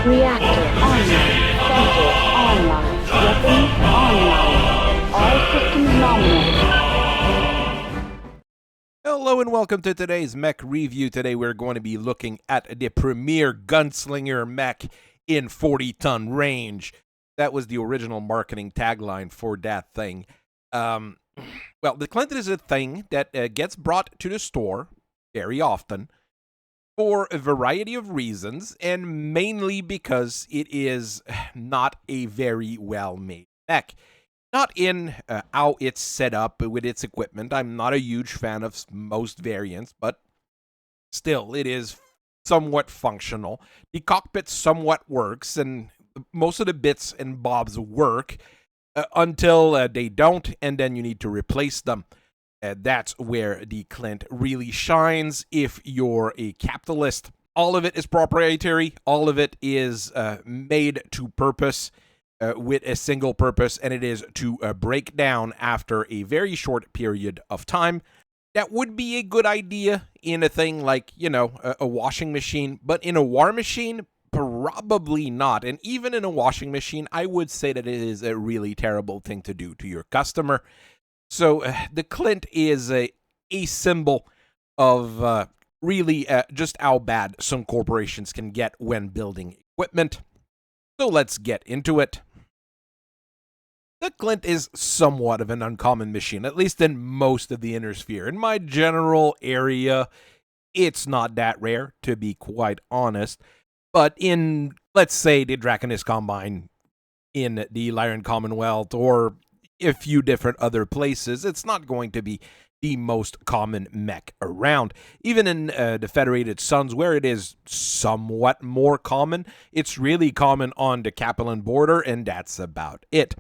Reactor online. Sensor online. Weapons online. All systems nominal. Hello and welcome to today's mech review. Today we're going to be looking at the premier Gunslinger mech in 40-ton range. That was the original marketing tagline for that thing. Well, the Clint is a thing that gets brought to the store very often for a variety of reasons, and mainly because it is not a very well-made mech. Not in how it's set up with its equipment. I'm not a huge fan of most variants, but still, it is somewhat functional. The cockpit somewhat works, and most of the bits and bobs work until they don't, and then you need to replace them. That's where the Clint really shines if you're a capitalist. All of it is proprietary. All of it is made to purpose. With a single purpose, and it is to break down after a very short period of time. That would be a good idea in a thing like, you know, a washing machine, but in a war machine, probably not. And even in a washing machine, I would say that it is a really terrible thing to do to your customer. So the Clint is a symbol of really just how bad some corporations can get when building equipment. So let's get into it. The Clint is somewhat of an uncommon machine, at least in most of the inner sphere. In my general area, it's not that rare, to be quite honest. But in, let's say, the Draconis Combine, in the Lyran Commonwealth, or a few different other places, it's not going to be the most common mech around. Even in the Federated Suns, where it is somewhat more common, it's really common on the Capellan border, and that's about it.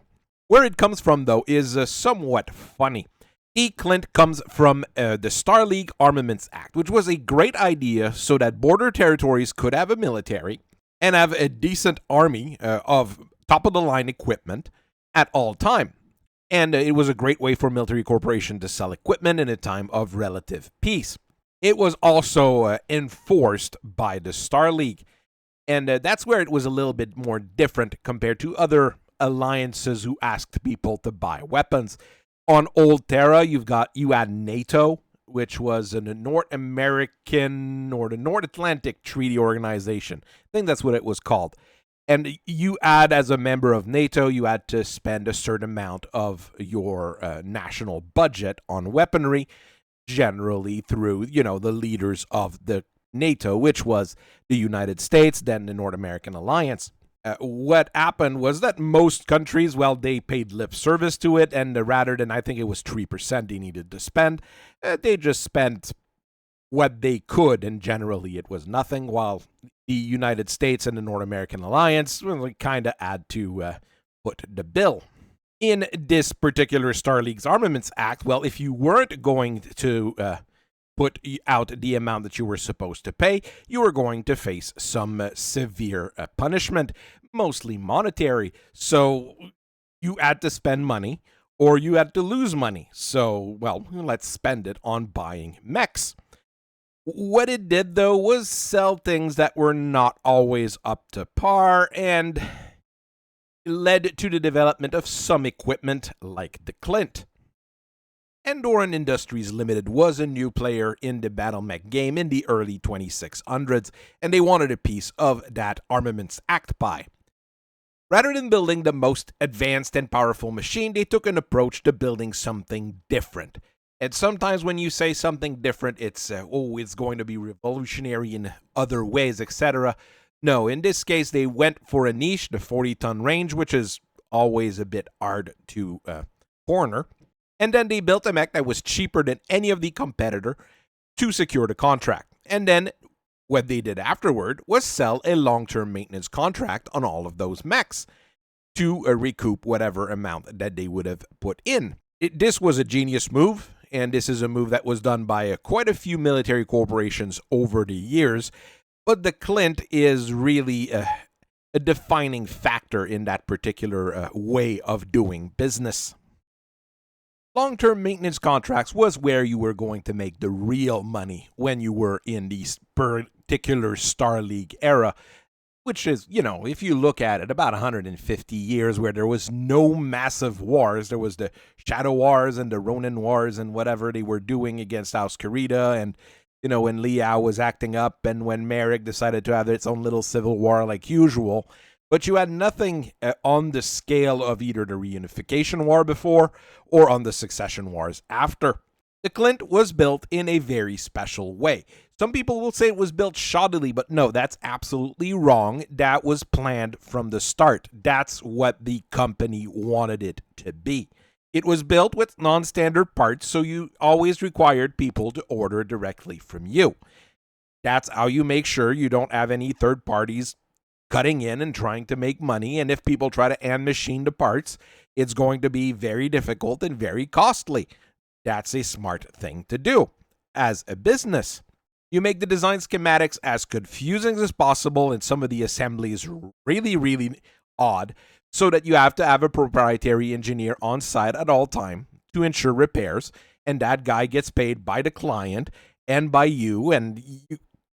Where it comes from, though, is somewhat funny. The Clint comes from the Star League Armaments Act, which was a great idea so that border territories could have a military and have a decent army of top-of-the-line equipment at all time. And it was a great way for military corporation to sell equipment in a time of relative peace. It was also enforced by the Star League, and that's where it was a little bit more different compared to other alliances who asked people to buy weapons. On Old Terra, you had NATO, which was a North American or the North Atlantic Treaty Organization. I think that's what it was called. And you had, as a member of NATO, you had to spend a certain amount of your national budget on weaponry, generally through, you know, the leaders of the NATO, which was the United States, then the North American Alliance. What happened was that most countries, well, they paid lip service to it, and rather than, I think it was 3% they needed to spend, they just spent what they could, and generally it was nothing, while the United States and the North American Alliance really kind of had to foot the bill. In this particular Star League's Armaments Act, well, if you weren't going to put out the amount that you were supposed to pay, you were going to face some severe punishment, mostly monetary. So you had to spend money or you had to lose money. So, well, let's spend it on buying mechs. What it did, though, was sell things that were not always up to par and led to the development of some equipment like the Clint. Andoran Industries Limited was a new player in the battle mech game in the early 2600s, and they wanted a piece of that Armaments Act pie. Rather than building the most advanced and powerful machine, they took an approach to building something different. And sometimes when you say something different, it's, it's going to be revolutionary in other ways, etc. No, in this case, they went for a niche, the 40-ton range, which is always a bit hard to corner. And then they built a mech that was cheaper than any of the competitor to secure the contract. And then what they did afterward was sell a long-term maintenance contract on all of those mechs to recoup whatever amount that they would have put in. This was a genius move, and this is a move that was done by quite a few military corporations over the years. But the Clint is really a defining factor in that particular way of doing business. Long-term maintenance contracts was where you were going to make the real money when you were in the particular Star League era, which is, if you look at it, about 150 years where there was no massive wars. There was the Shadow Wars and the Ronin Wars and whatever they were doing against Auscarita, and, when Liao was acting up and when Merrick decided to have its own little civil war like usual. But you had nothing on the scale of either the Reunification War before or on the Succession Wars after. The Clint was built in a very special way. Some people will say it was built shoddily, but no, that's absolutely wrong. That was planned from the start. That's what the company wanted it to be. It was built with non-standard parts, so you always required people to order directly from you. That's how you make sure you don't have any third parties cutting in and trying to make money, and if people try to hand machine the parts, it's going to be very difficult and very costly. That's a smart thing to do. As a business, you make the design schematics as confusing as possible and some of the assemblies really, really odd, so that you have to have a proprietary engineer on site at all time to ensure repairs, and that guy gets paid by the client and by you, and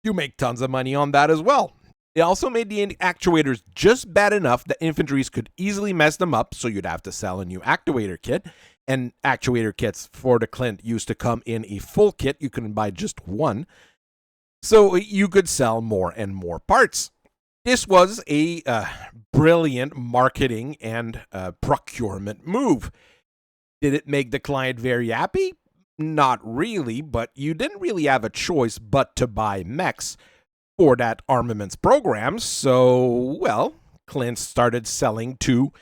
you make tons of money on that as well. They also made the actuators just bad enough that infantries could easily mess them up, so you'd have to sell a new actuator kit. And actuator kits for the Clint used to come in a full kit. You couldn't buy just one. So you could sell more and more parts. This was a brilliant marketing and procurement move. Did it make the client very happy? Not really, but you didn't really have a choice but to buy mechs for that armaments program. So, Clint started selling to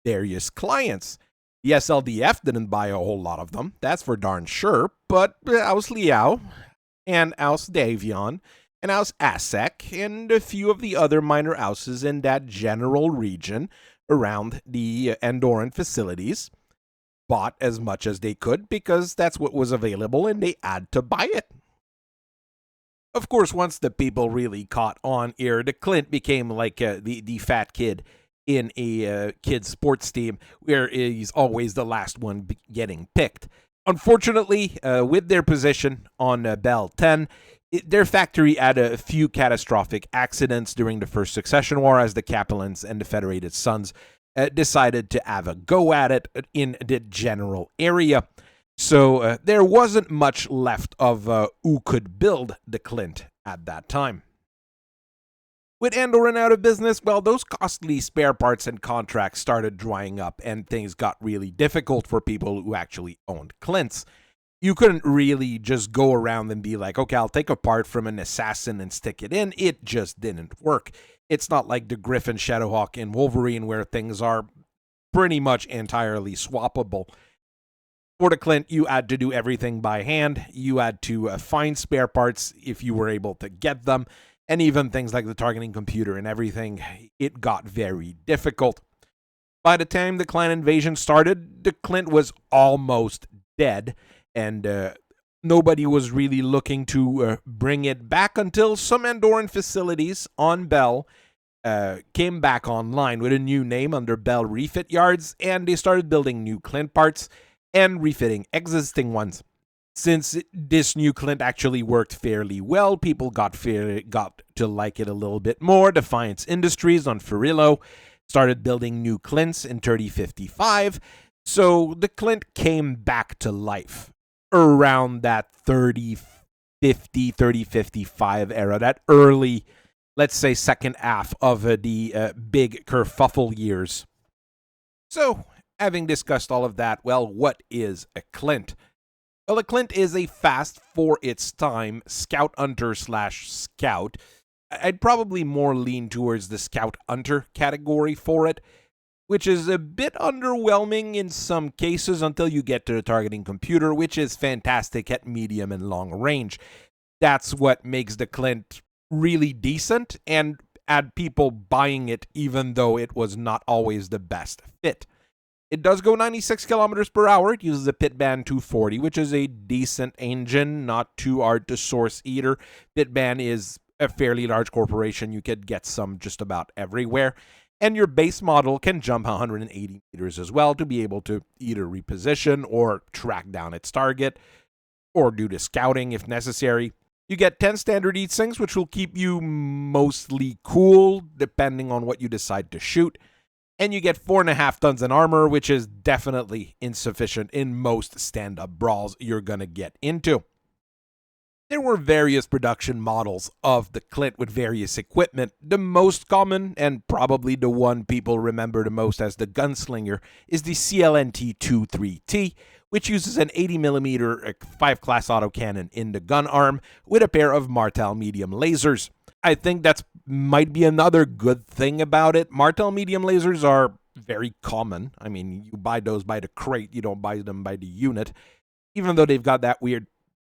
various clients. The SLDF didn't buy a whole lot of them, that's for darn sure, but aus Liao, and aus Defiant, and aus ASEC, and a few of the other minor houses in that general region around the Andorran facilities bought as much as they could because that's what was available and they had to buy it. Of course, once the people really caught on here, the Clint became like the fat kid in a kid's sports team where he's always the last one getting picked. Unfortunately, with their position on Bell 10, their factory had a few catastrophic accidents during the First Succession War as the Capellans and the Federated Sons decided to have a go at it in the general area. So there wasn't much left of who could build the Clint at that time. With Andorran out of business, those costly spare parts and contracts started drying up and things got really difficult for people who actually owned Clints. You couldn't really just go around and be like, okay, I'll take a part from an assassin and stick it in. It just didn't work. It's not like the Griffin, Shadowhawk, and Wolverine where things are pretty much entirely swappable. For the Clint, you had to do everything by hand. You had to find spare parts if you were able to get them. And even things like the targeting computer and everything, it got very difficult. By the time the clan invasion started, the Clint was almost dead, and nobody was really looking to bring it back until some Andorran facilities on Bell came back online with a new name under Bell Refit Yards, and they started building new Clint parts and refitting existing ones. Since this new Clint actually worked fairly well, people got to like it a little bit more. Defiant Industries on Farillo started building new Clints in 3055. So the Clint came back to life around that 3050, 3055 era, that early, let's say, second half of the big kerfuffle years. So, having discussed all of that, what is a Clint? Well, a Clint is a fast, for its time, scout hunter / scout. I'd probably more lean towards the scout hunter category for it, which is a bit underwhelming in some cases until you get to the targeting computer, which is fantastic at medium and long range. That's what makes the Clint really decent and had people buying it even though it was not always the best fit. It does go 96 kilometers per hour. It uses a Pitban 240, which is a decent engine, not too hard to source either. Pitban is a fairly large corporation. You could get some just about everywhere. And your base model can jump 180 meters as well to be able to either reposition or track down its target or do the scouting if necessary. You get 10 standard heat sinks, which will keep you mostly cool, depending on what you decide to shoot. And you get 4.5 tons in armor, which is definitely insufficient in most stand-up brawls you're going to get into. There were various production models of the Clint with various equipment. The most common, and probably the one people remember the most as the Gunslinger, is the CLNT-23T, which uses an 80mm 5-class autocannon in the gun arm with a pair of Martel medium lasers. I think that's might be another good thing about it. Martel medium lasers are very common. I mean, you buy those by the crate, you don't buy them by the unit, even though they've got that weird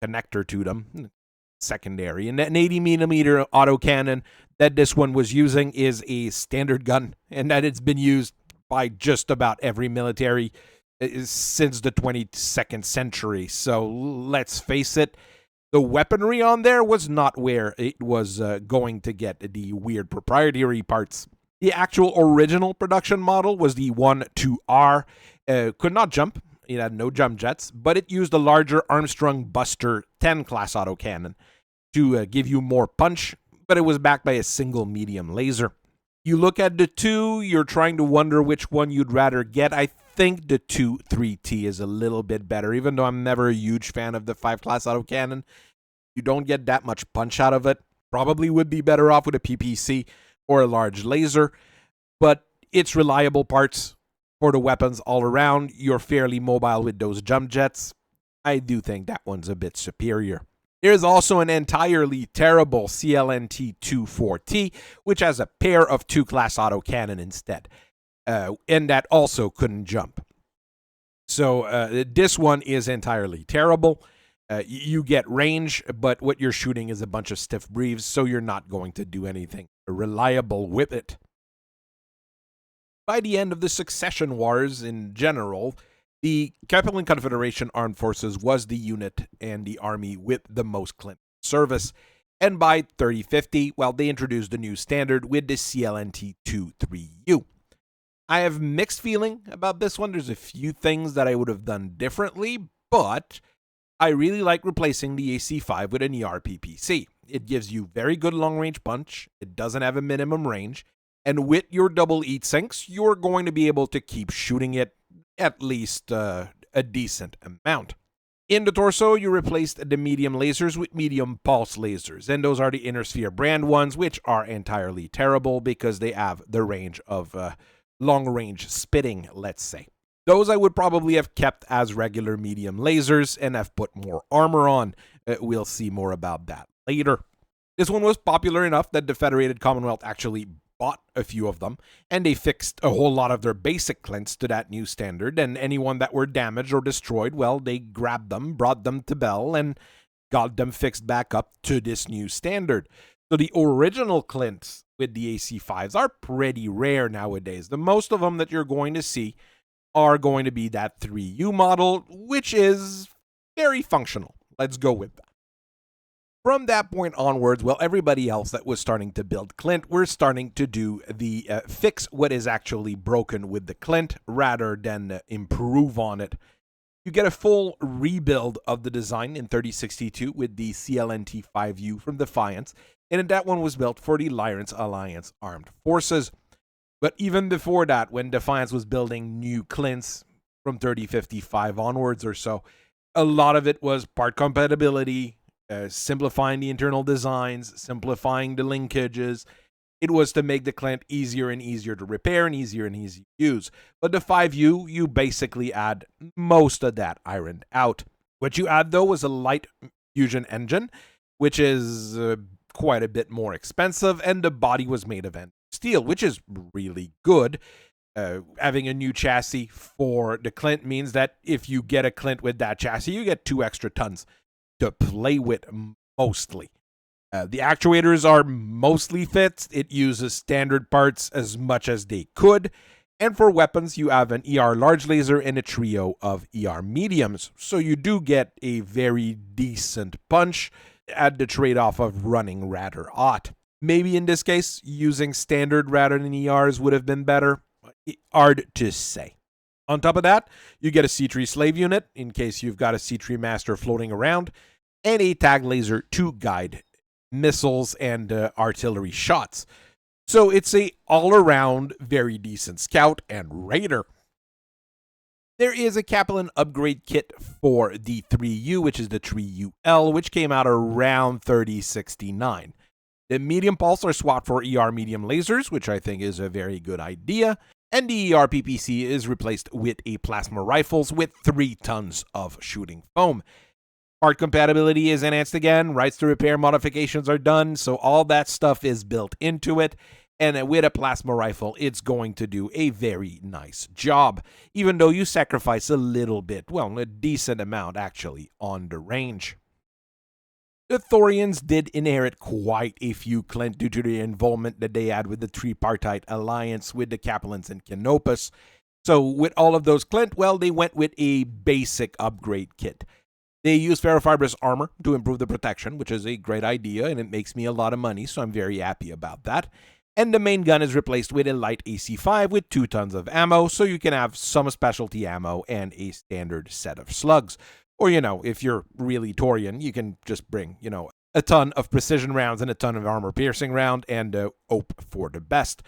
connector to them, secondary. And an 80mm autocannon that this one was using is a standard gun, and that it's been used by just about every military since the 22nd century. So let's face it, the weaponry on there was not where it was going to get the weird proprietary parts. The actual original production model was the 1-2R. Could not jump. It had no jump jets, but it used a larger Armstrong Buster 10 class autocannon to give you more punch, but it was backed by a single medium laser. You look at the two, you're trying to wonder which one you'd rather get. I think the 2-3T is a little bit better, even though I'm never a huge fan of the 5-class autocannon. You don't get that much punch out of it. Probably would be better off with a PPC or a large laser, but it's reliable parts for the weapons all around. You're fairly mobile with those jump jets. I do think that one's a bit superior. There's also an entirely terrible CLNT-24T, which has a pair of 2-class autocannon instead, and that also couldn't jump. So this one is entirely terrible. You get range, but what you're shooting is a bunch of stiff breeze, so you're not going to do anything reliable with it. By the end of the Succession Wars in general, the Capitol Confederation Armed Forces was the unit and the army with the most Clint service. And by 3050, well, they introduced a new standard with the CLNT-23U. I have mixed feeling about this one. There's a few things that I would have done differently, but I really like replacing the AC-5 with an ER-PPC. It gives you very good long-range punch. It doesn't have a minimum range. And with your double heat sinks, you're going to be able to keep shooting it at least a decent amount. In the torso, you replaced the medium lasers with medium pulse lasers, and those are the Inner Sphere brand ones, which are entirely terrible because they have the range of long-range spitting, let's say. Those I would probably have kept as regular medium lasers and have put more armor on. We'll see more about that later. This one was popular enough that the Federated Commonwealth actually bought a few of them, and they fixed a whole lot of their basic Clints to that new standard, and anyone that were damaged or destroyed, well, they grabbed them, brought them to Bell, and got them fixed back up to this new standard. So the original Clints with the AC-5s are pretty rare nowadays. The most of them that you're going to see are going to be that 3U model, which is very functional. Let's go with that. From that point onwards, well, everybody else that was starting to build Clint were starting to do the fix what is actually broken with the Clint rather than improve on it. You get a full rebuild of the design in 3062 with the CLNT-5U from Defiant, and that one was built for the Lawrence Alliance Armed Forces. But even before that, when Defiant was building new Clints from 3055 onwards or so, a lot of it was part compatibility, simplifying the internal designs, simplifying the linkages. It was to make the Clint easier and easier to repair and easier to use. But the 5U, you basically add most of that ironed out. What you add, though, was a light fusion engine, which is quite a bit more expensive, and the body was made of steel, which is really good. Having a new chassis for the Clint means that if you get a Clint with that chassis, you get 2 extra tons to play with mostly. The actuators are mostly fit. It uses standard parts as much as they could. And for weapons, you have an ER large laser and a trio of ER mediums. So you do get a very decent punch at the trade-off of running rather hot. Maybe in this case, using standard rather than ERs would have been better. Hard to say. On top of that, you get a C3 slave unit in case you've got a C3 master floating around. and a tag laser to guide missiles and artillery shots. So it's a all-around very decent scout and raider. There is a Kaplan upgrade kit for the 3U, which is the 3UL, which came out around 3069. The medium pulse are swapped for ER medium lasers, which I think is a very good idea, and the ER PPC is replaced with a plasma rifles with 3 tons of shooting foam. Part compatibility is enhanced again, rights to repair modifications are done, so all that stuff is built into it. And with a plasma rifle, it's going to do a very nice job, even though you sacrifice a little bit, well, a decent amount actually, on the range. The Thorians did inherit quite a few Clint due to the involvement that they had with the tripartite alliance with the Capellans and Canopus. So with all of those Clint, well, they went with a basic upgrade kit. They use ferrofibrous armor to improve the protection, which is a great idea, and it makes me a lot of money, so I'm very happy about that. And the main gun is replaced with a light AC-5 with 2 tons of ammo, so you can have some specialty ammo and a standard set of slugs. Or, if you're really Torian, you can just bring, a ton of precision rounds and a ton of armor-piercing round and hope for the best.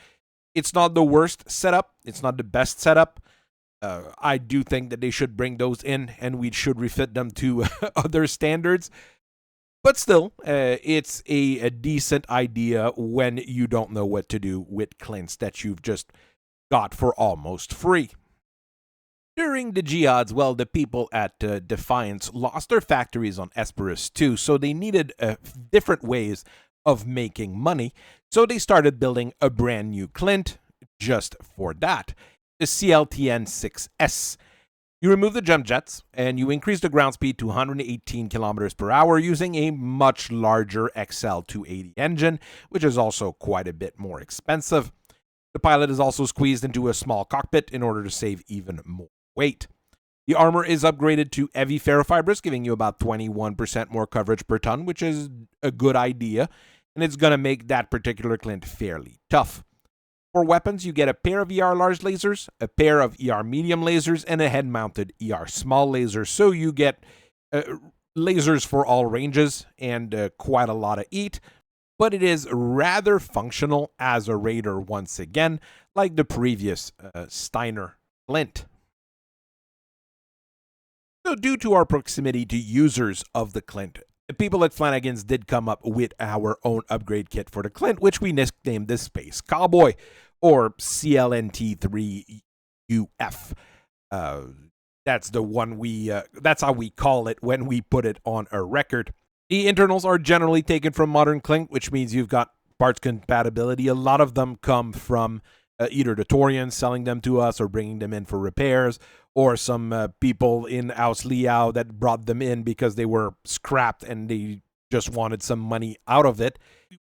It's not the worst setup. It's not the best setup. I do think that they should bring those in, and we should refit them to other standards. But still, it's a decent idea when you don't know what to do with Clints that you've just got for almost free. During the Jihads, well, the people at Defiant lost their factories on Esperus too, so they needed different ways of making money. So they started building a brand new Clint just for that, the CLTN-6S. You remove the jump jets, and you increase the ground speed to 118 kilometers per hour using a much larger XL280 engine, which is also quite a bit more expensive. The pilot is also squeezed into a small cockpit in order to save even more weight. The armor is upgraded to heavy ferrofibrous, giving you about 21% more coverage per ton, which is a good idea, and it's going to make that particular Clint fairly tough. For weapons, you get a pair of ER large lasers, a pair of ER medium lasers, and a head-mounted ER small laser. So you get lasers for all ranges and quite a lot of eat, but it is rather functional as a raider once again, like the previous Steiner Clint. So due to our proximity to users of the Clint, the people at Flanagan's did come up with our own upgrade kit for the Clint, which we nicknamed the Space Cowboy, or CLNT3UF. That's the one that's how we call it when we put it on a record. The internals are generally taken from Modern Clint, which means you've got parts compatibility. A lot of them come from either the Torians selling them to us or bringing them in for repairs, or some people in House Liao that brought them in because they were scrapped and they just wanted some money out of it.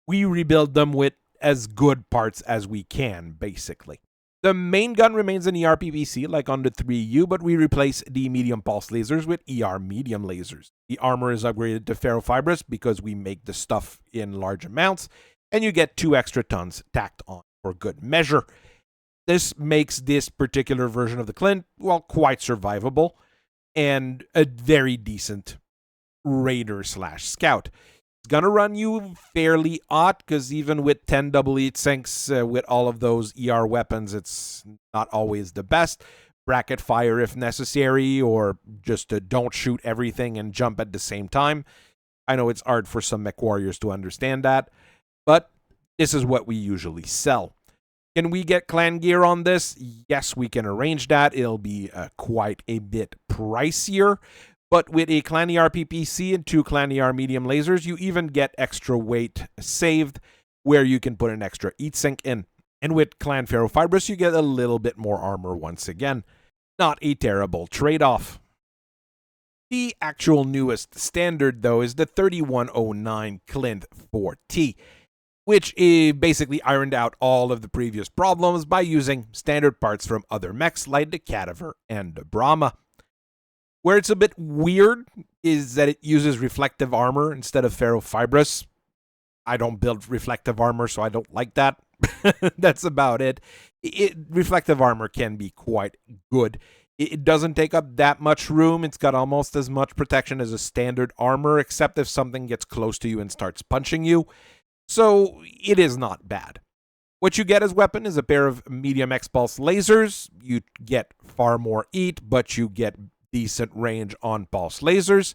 We rebuild them with as good parts as we can, basically. The main gun remains an ER PVC like on the 3U, but we replace the medium pulse lasers with ER medium lasers. The armor is upgraded to ferrofibrous because we make the stuff in large amounts, and you get 2 extra tons tacked on for good measure. This makes this particular version of the Clint, well, quite survivable and a very decent raider/scout. It's going to run you fairly hot because even with 10 double heat sinks with all of those ER weapons, it's not always the best. Bracket fire if necessary, or just don't shoot everything and jump at the same time. I know it's hard for some Mechwarriors to understand that, but this is what we usually sell. Can we get clan gear on this? Yes, we can arrange that. It'll be quite a bit pricier. But with a Clan ER PPC and 2 Clan ER medium lasers, you even get extra weight saved where you can put an extra heat sink in. And with Clan Ferrofibrous, you get a little bit more armor once again. Not a terrible trade-off. The actual newest standard, though, is the 3109 Clint 4T. Which basically ironed out all of the previous problems by using standard parts from other mechs like the Cadaver and the Brahma. Where it's a bit weird is that it uses reflective armor instead of ferrofibrous. I don't build reflective armor, so I don't like that. That's about it. Reflective armor can be quite good It doesn't take up that much room. It's got almost as much protection as a standard armor, except if something gets close to you and starts punching you. So it is not bad. What you get as weapon is a pair of medium X-pulse lasers. You get far more EAT, but you get decent range on pulse lasers,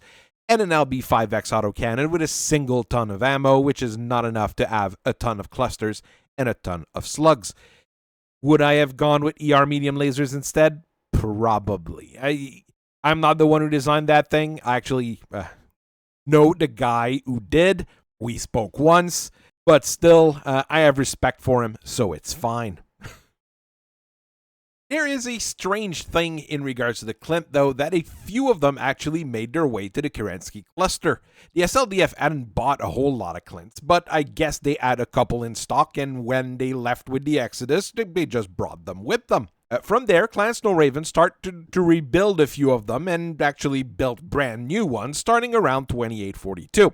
and an LB5X autocannon with a single ton of ammo, which is not enough to have a ton of clusters and a ton of slugs. Would I have gone with ER medium lasers instead? Probably. I'm not the one who designed that thing. I actually know the guy who did. We spoke once. But still, I have respect for him, so it's fine. There is a strange thing in regards to the Clint, though, that a few of them actually made their way to the Kerensky cluster. The SLDF hadn't bought a whole lot of Clints, but I guess they had a couple in stock, and when they left with the Exodus, they just brought them with them. From there, Clan Snowraven started to rebuild a few of them, and actually built brand new ones, starting around 2842.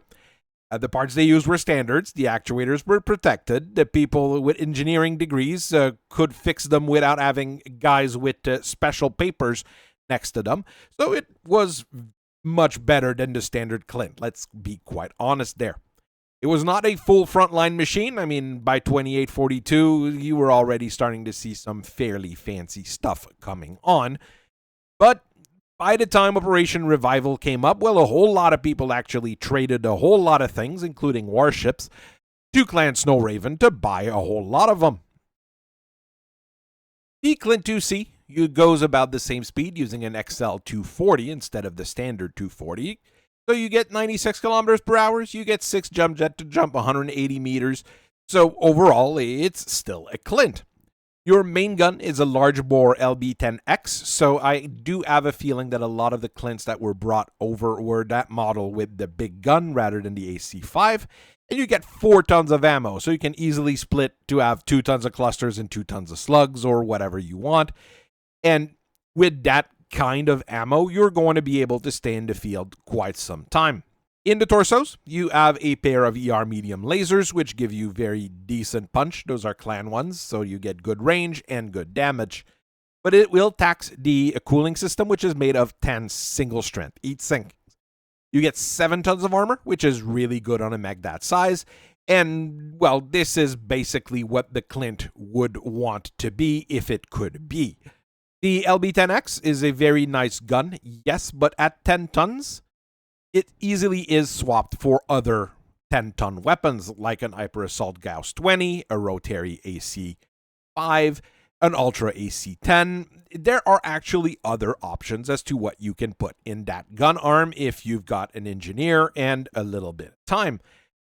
The parts they used were standards, the actuators were protected, the people with engineering degrees could fix them without having guys with special papers next to them, so it was much better than the standard Clint, let's be quite honest there. It was not a full frontline machine. I mean, by 2842, you were already starting to see some fairly fancy stuff coming on, but by the time Operation Revival came up, well, a whole lot of people actually traded a whole lot of things, including warships, to Clan Snowraven to buy a whole lot of them. The Clint IIC goes about the same speed using an XL 240 instead of the standard 240. So you get 96 kilometers per hour, you get 6 jump jet to jump 180 meters. So overall, it's still a Clint. Your main gun is a large bore LB-10X, so I do have a feeling that a lot of the Clints that were brought over were that model with the big gun rather than the AC-5, and you get 4 tons of ammo, so you can easily split to have 2 tons of clusters and 2 tons of slugs or whatever you want. And with that kind of ammo, you're going to be able to stay in the field quite some time. In the torsos, you have a pair of ER medium lasers, which give you very decent punch. Those are clan ones, so you get good range and good damage. But it will tax the cooling system, which is made of 10 single-strength heat sinks. You get 7 tons of armor, which is really good on a mech that size. And, well, this is basically what the Clint would want to be if it could be. The LB-10X is a very nice gun, yes, but at 10 tons... it easily is swapped for other 10-ton weapons like an Hyper Assault Gauss 20, a Rotary AC-5, an Ultra AC-10. There are actually other options as to what you can put in that gun arm if you've got an engineer and a little bit of time.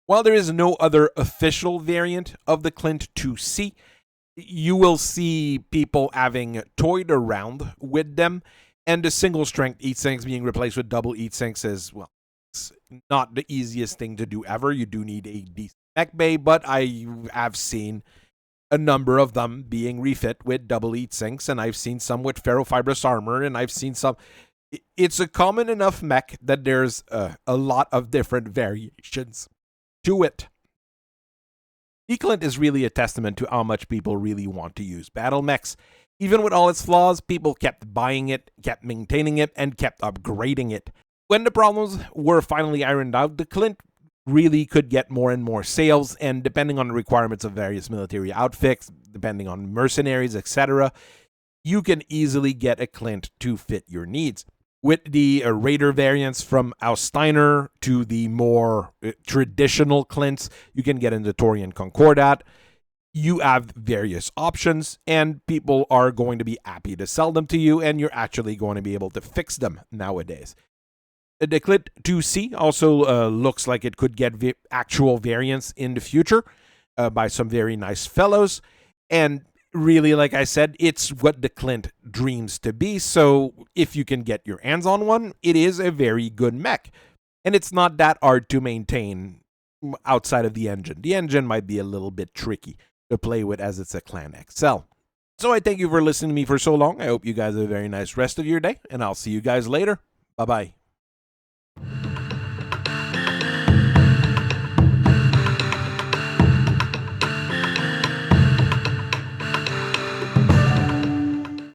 While there is no other official variant of the Clint IIC, you will see people having toyed around with them, and the single-strength heat sinks being replaced with double heat sinks is, well, it's not the easiest thing to do ever. You do need a decent mech bay, but I have seen a number of them being refit with double heat sinks, and I've seen some with ferrofibrous armor, and I've seen some... It's a common enough mech that there's a lot of different variations to it. The Clint is really a testament to how much people really want to use battle mechs. Even with all its flaws, people kept buying it, kept maintaining it, and kept upgrading it. When the problems were finally ironed out, the Clint really could get more and more sales, and depending on the requirements of various military outfits, depending on mercenaries, etc., you can easily get a Clint to fit your needs. With the Raider variants from Aussteiner to the more traditional Clints, you can get into Torian Concordat. You have various options, and people are going to be happy to sell them to you, and you're actually going to be able to fix them nowadays. The Clint IIC also looks like it could get actual variants in the future by some very nice fellows, and really, like I said, it's what the Clint dreams to be, so if you can get your hands on one, it is a very good mech. And it's not that hard to maintain outside of the engine. The engine might be a little bit tricky to play with as it's a Clan XL. So I thank you for listening to me for so long. I hope you guys have a very nice rest of your day, and I'll see you guys later. Bye-bye.